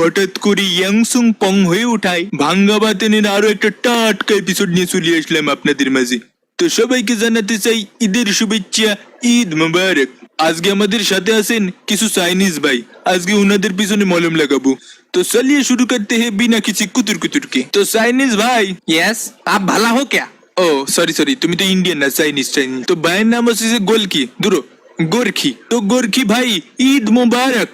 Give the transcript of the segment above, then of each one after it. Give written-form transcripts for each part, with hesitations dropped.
হঠাৎ করে ইয়াংসুং পং হয়ে ওঠায় ভাঙ্গা বাতেনের আরো একটা টাটকা এপিসোড নিয়ে চলে আসলাম আপনাদের মাঝে। তো সবাইকে জানাতে চাই ঈদের শুভেচ্ছা, ঈদ মুবারক। আজকে আমাদের সাথে আছেন কিছু চাইনিজ ভাই, আজকে উনাদের পিছনে মলম লাগাবো। तो चलिए शुरू करते हैं बिना किसी कुतुर कुतुर के। तो चाइनीज भाई। यस, आप भला हो क्या? ओ सॉरी तुम तो इंडियन ना, चाइनीज। तो भाई नाम से गोलकी दूरो गोरखी। तो गोरखी भाई ईद मुबारक।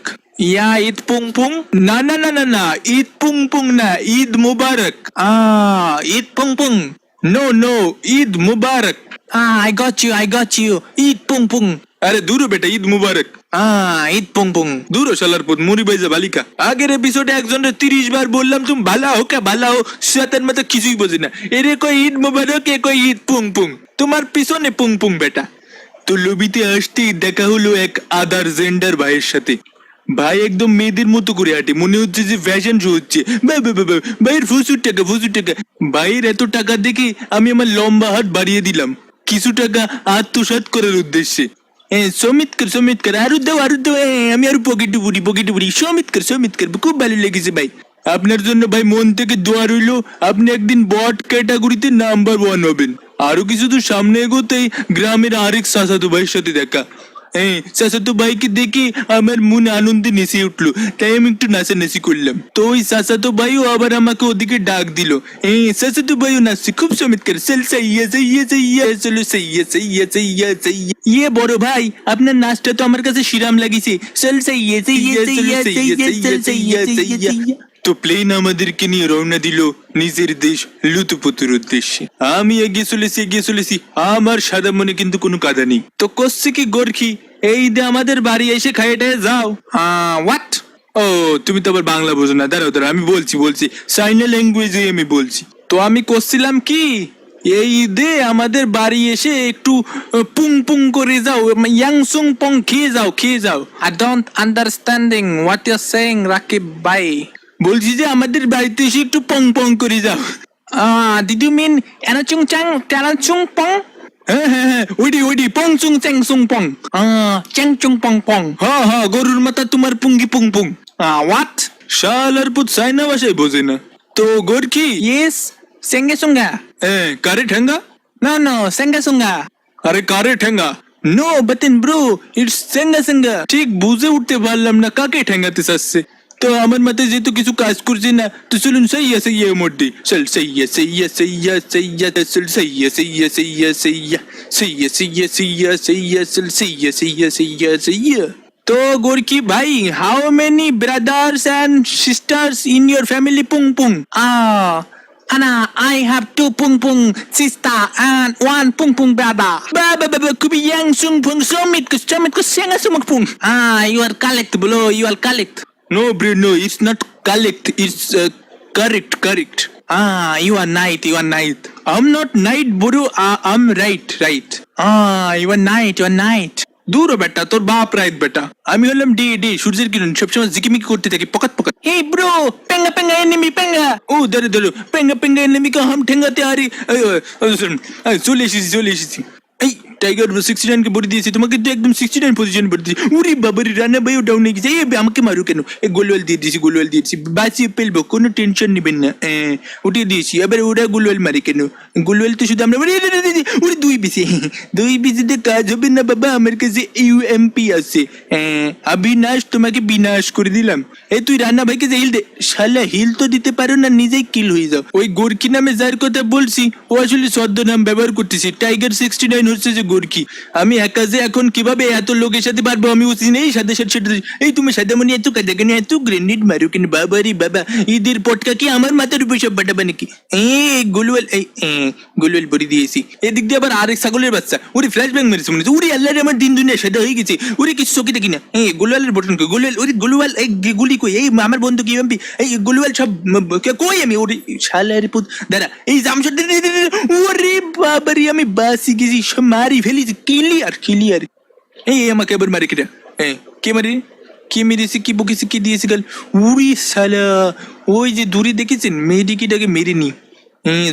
या ईद पुंग पुंग? ना ना ना ना ना, ईद पुंग पुंग ना, ईद मुबारक। ईद पुंग पुंग? No no, Eid Mubarak. I got you, Eid पुंग पुंग। अरे दूरो बेटा, ঈদ মুবারক। ঈদ পুং পুং। दूरो শালার পুত মুড়ি বাইজা বালিকা। আগের এপিসোডে একজনের 30 বার বললাম তুমি ভালো হো কে ভালো হো, শয়তান মত কিছুই বোঝে না। এরে কই ঈদ মুবারক, এ কই ঈদ পুং পুং। তোমার পিছনে পুং পুং বেটা। তো লবিতে আসতেই দেখা হলো এক আদার জেন্ডার ভাইয়ের সাথে। ভাই একদম মেয়েদের মতো করে হাঁটে, মনে হচ্ছে যে ফ্যাশন শো হচ্ছে। ভাইয়ের প্রচুর টাকা। ভাইয়ের এত টাকা দেখে আমি আমার লম্বা হাত বাড়িয়ে দিলাম কিছু টাকা আত্মসাৎ করার উদ্দেশ্যে। সমিত কর আরো দাও আমি আরো পকেটে পুরি সমিত কর খুব ভালো লেগেছে ভাই। আপনার জন্য ভাই মন থেকে দোয়া রইলো, আপনি একদিন বট ক্যাটাগরিতে নাম্বার 1 হবেন। আরো কিছু তো সামনে এগোতেই গ্রামের আরেক চাচাতো ভাইয়ের সাথে দেখা। চাচাতো ভাইকে দেখে আমার মন আনন্দে নেচে উঠলো, তাই আমি একটু নাচানাচি করলাম। তো ওই চাচাতো ভাইও আবার আমাকে ওদিকে ডাক দিল। চাচাতো ভাইও নাচছে খুব চমৎকার। ইয়ে বড় ভাই, আপনার নাচটা তো আমার কাছে শিরাম লাগিছে। তো প্লেন আমাদেরকে নিয়ে রওনা দিল নিজের দেশ লুতুপুতুর উদ্দেশ্যে। আমি এগিয়ে চলেছি, আমার সাদা মনে কিন্তু কোনো কাদা নেই। তো করছে কি গোরখি, এই দে আমাদের বাড়ি এসে খাইয়ে যাও। হোয়াট? ও তুমি তো আবার বাংলা বোঝো না, দাঁড়াও আমি বলছি চাইনা ল্যাঙ্গুয়েজে আমি বলছি। তো আমি করছিলাম কি, এই দে আমাদের বাড়ি এসে একটু পুং পুং করে যাও, ইয়াংসুং পং খেয়ে যাও। I don't understanding what you're saying, Rakib ভাই। বলছি যে আমাদের বাড়িতে এসে একটু পং পং করে যাও। Did you mean এনাচুং চাং তেনাচুং পং? হ্যাঁ ওইডি পং চুং চ্যাং সুং পং। চ্যাং চুং পং পং। হ্যাঁ গরুর মাথা তোমার পুঙ্গি পুং পুং। হোয়াট? শালার পুত চাইনা ভাষায় বোঝে না। তো গোরখি। ইয়েস, সেঙ্গে সুঙ্গা। কারে ঠেঙ্গা? No, সেঙ্গা সুঙ্গা। আরে কারে ঠেঙ্গা? No, বাতিন ব্রো, ইটস সেঙ্গা। ঠিক বুঝে উঠতে পারলাম না কাকে ঠেঙ্গাতে চাচ্ছে। তো আমার মাথায় যেহেতু কিছু কাজ করছে না, তো চলুন সইয়া মধ্যে চল সইয়া। তো গোরকি ভাই, how many brothers and sisters in your family পুং পুং? Anna, I have 2 pung pung sister and 1 pung pung brother. Kubi yang sung pung somit ko senga sumag pung. You are correct, bro. You are correct. No bro, no, it's not correct. It's correct. You are night. I'm not night, bro. I'm right. You are night. দূর বেটা, তোর বাপ right বেটা। আমি হলাম D সূর্যের কিরণ, সবসময় জিকিমিকি করতে থাকি পকাত। Hey bro, penga enemy penga. ও দাঁড়ো পেঙ্গা এনিমি কা হাম ঠেঙ্গাতে আরি। চলে এসেছি। এই টাইগার 69 কে বডি দিয়েছি তোমাকে, তো একদম 69 পজিশন বডি দিয়েছি। উরি বাবারি, রানা ভাইও ডাউন হয়ে গেছে। আমাকে মারু কেন? গোলওয়াল দিয়ে দিয়েছি, বাঁচিয়ে ফেলবো, কোনো টেনশন নেবেন না। উঠিয়ে দিয়েছি, এবার ওরা গোলওয়াল মারি কেন? গোলওয়াল তো শুধু আমরা ওরে 2 বিসিতে কাজ হবে না বাবা, আমার কাছে UMP আছে। অবিনাশ, তোমাকে বিনাশ করে দিলাম। তুই রানা ভাইকে যে হিল দে। শালা হিল তো দিতে পারো না, নিজেই কিল হয়ে যাও। ওই গোরকি নামে যার কথা বলছি, ও আসলে ছদ্মনাম ব্যবহার করতেছি। টাইগার 69 হচ্ছে যে গোরকি। আমি একা যে এখন কিভাবে এত লোকের সাথে পারবো আমি বুঝি নেই। সাথে এই তুমি সাদামণি এত কাজা কেন, এত গ্রেনেড মারো কেন? বাবা ঈদের পটকা কি আমার মাথার উপর সব বাটাবা নাকি? গোলওয়াল বড়ি দিয়েছি। এদিক দিয়ে আবার আরেক ছাগলের বাচ্চা, ওরে ফ্ল্যাশ ব্যাং মেরেছে মনে হচ্ছে। ওরে আল্লাহ, আমার দিন দুনিয়া সাদা হয়ে গেছে। ওরে কিছু চোখে দেখি না। গোলওয়ালের বটন কই? গোলওয়াল গুলি কই? আমার বন্ধু কি এমপি? গোলওয়াল সব কই? আমি ওরে শালার পুত দাঁড়া, এই জামশাদ। ওরে বাবারি, আমি বাসি গেছি, সব মারি ফেলেছি। ক্লিয়ার। আমাকে আবার মারি কেটা? কে মারি? কি মেরেছি, কি বকেছি, কি দিয়েছি গাল? উড়ি শালা, ওই যে দূরে দেখেছেন মেয়েটিকে মেরে নি।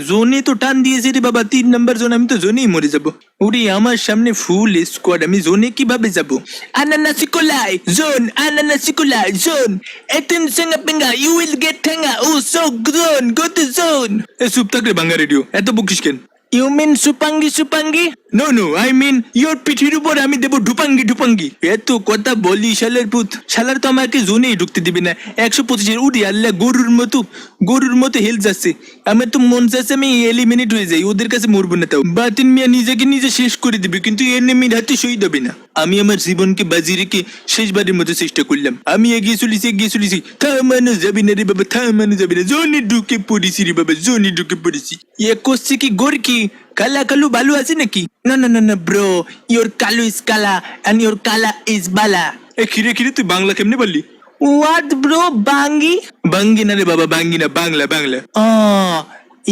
জোনে তো টান দিয়েছে রে বাবা, 3 নম্বর জোন, আমি তো জোনেই মরে যাবো। ওরে আমার সামনে ফুল স্কোয়াড, আমি জোনে কিভাবে যাবো? আনানাসিকোলাই জোন, আনানাসিকোলাই জোন, এতিন সিঙ্গা পিঙ্গা, ইউ উইল গেট ঠেঙ্গা, ও so zone, go to zone. এ চুপ থাক রে বাংলা রেডিও, এত বকিস কেন? ইউ মিন সুপাঙ্গি সুপাঙ্গি? No no, I mean your পিঠির উপর আমি দেবো ঢুপাঙ্গি ঢুপাঙ্গি। এত কথা বলি শালার পুত, শালার তো আমাকে জোনেই ঢুকতে দিবে না। 125-এর উড়ি আল্লাহ, গরুর মতো হেল যাচ্ছে। আমার তো মন চাচ্ছে আমি এলিমিনেট হয়ে যাই, ওদের কাছে মরবো না। তাও বাতিন মিয়া নিজেকে নিজে শেষ করে দিবে, কিন্তু এনিমির হাতে শহীদ হবে না। আমি আমার জীবনকে বাজি রেখে শেষবারের মতো চেষ্টা করলাম। আমি এগিয়ে চলেছি। থামানো যাবে না রে বাবা, থামানো যাবে না। জোনে ঢুকে পড়েছি রে বাবা, জোনে ঢুকে পড়েছি। করছে কি গোরকি কালা কালু ভালো আছে নাকি? না ব্রো, ইওর কালু ইজ কালা এন্ড ইওর কালা ইজ বালা। এ খিরে তুই বাংলা কেমনে বললি? হোয়াট ব্রো, বাঙ্গি? বাঙ্গি না রে বাবা, বাঙ্গি না, বাংলা। ও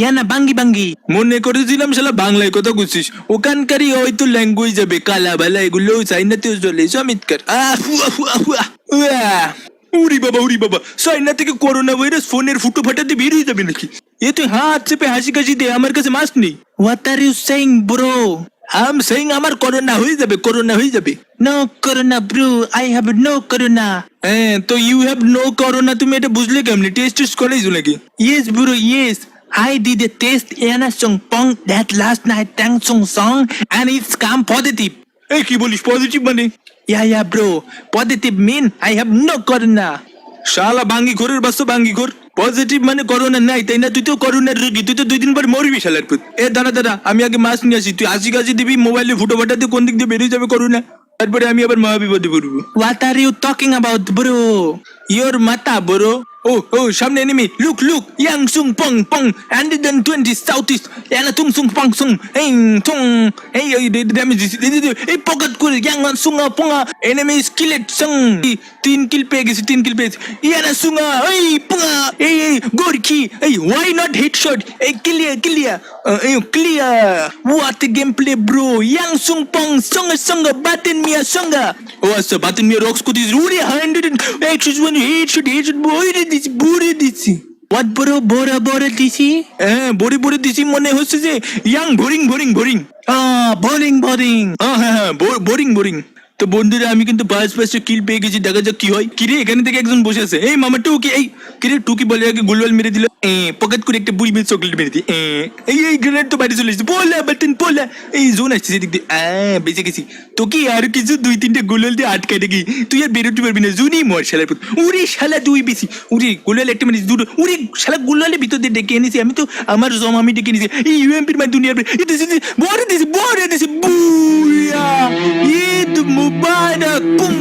ইয়ানা বাঙ্গি মনে করেছিলাম শালা বাংলায় কথা বলছিস। ওখানকারই হয়তো ল্যাঙ্গুয়েজ যাবে, কালা বালা এগুলো চাইনাতেও চলে। চমৎকার। উরি বাবা, চাইনা থেকে করোনা ভাইরাস ফোনের ফুটো ফাটাতে বের হয়ে যাবে নাকি? এ তুই হাত চেপে হাসি কাশি দে, আমার কাছে মাস্ক নেই। What are you saying bro? I am saying আমার করোনা হয়ে যাবে। No corona bro, I have no corona. তো ইউ হ্যাভ নো করোনা, তুমি এটা বুঝলে কেমনি? টেস্ট করেছো নাকি? Yes bro, yes. I did a test in a song pong that last night tang song and it's come positive. এই কি বলিস পজিটিভ মানে? Yeah bro, positive mean I have no corona. শালা বাঙ্গি ঘোরের বাচ্চা, বাঙ্গি ঘোর। পজিটিভ মানে করোনা নাই, তাই না? তুই তো করোনার রোগী, তুই তো 2 দিন পর মরবি শালার পুত। দাঁড়া, আমি আগে মাস্ক নিয়ে আসি। তুই হাসি কাশি দিবি, মোবাইলে ফুটো ফাটাতে কোন দিক দিয়ে বেরিয়ে যাবে করোনা, তারপরে আমি আবার মহাবিপদে পড়বো। What are you talking about bro? Your mata bro. Oh, সামনে enemy. Look, yang sung pong 120 southeast. Yana tung sung pong sung. Hey, tung. Hey, damage দিছি। এই পকেট করে yang sunga ponga enemy skillet sung। 3 কিল পেয়ে গেছি। Yana sunga, এই ponga, এই গোরকি, এই why not headshot? এই clear. What a gameplay bro. Yang sung pong songa batin mia songa. আচ্ছা, বাতিন মিয়া রক্স কোদিস উড়ে 100 হেডশট বড়ে দিছি। What bro, বড় দিছি? বড়ে দিছি, মনে হচ্ছে যে ইয়াং বোরিং। হ্যাঁ, বোরিং। তো বন্ধুরা, আমি কিন্তু পাঁচটা কিল পেয়ে গেছি। দেখা যাক কি হয়। কিরে, এখানে থেকে একজন বসে আছে। এই মামা টুকি, এই কিরে টুকি বলে আগে গোলওয়াল মেরে দিল। পকেট করে একটা বুড়ি মেয়ে চকলেট মেরে দিই। এই গ্রেনেড তো বাড়ি চলে এসেছে। পোলা এই জোন আসছে সেদিক দিয়ে। বেঁচে গেছি। তো কি আর কিছু 2-3টা গোলওয়াল দিয়ে আটকায় নাকি? তুই আর বেরোতে পারবি না, জুনই মর শালার পুত। উড়ি শালা দুই বেশি। উড়ি গোলওয়াল একটা মেরেছি, দুটো। উড়ি শালা গোলওয়ালের ভিতর দিয়ে ডেকে এনেছি। আমি তো আমার জম আমি ডেকে এনেছি। এই ইউএমপির মানে দুনিয়ার বড় দিছি বুয়া ঈদ মুবারক। পুং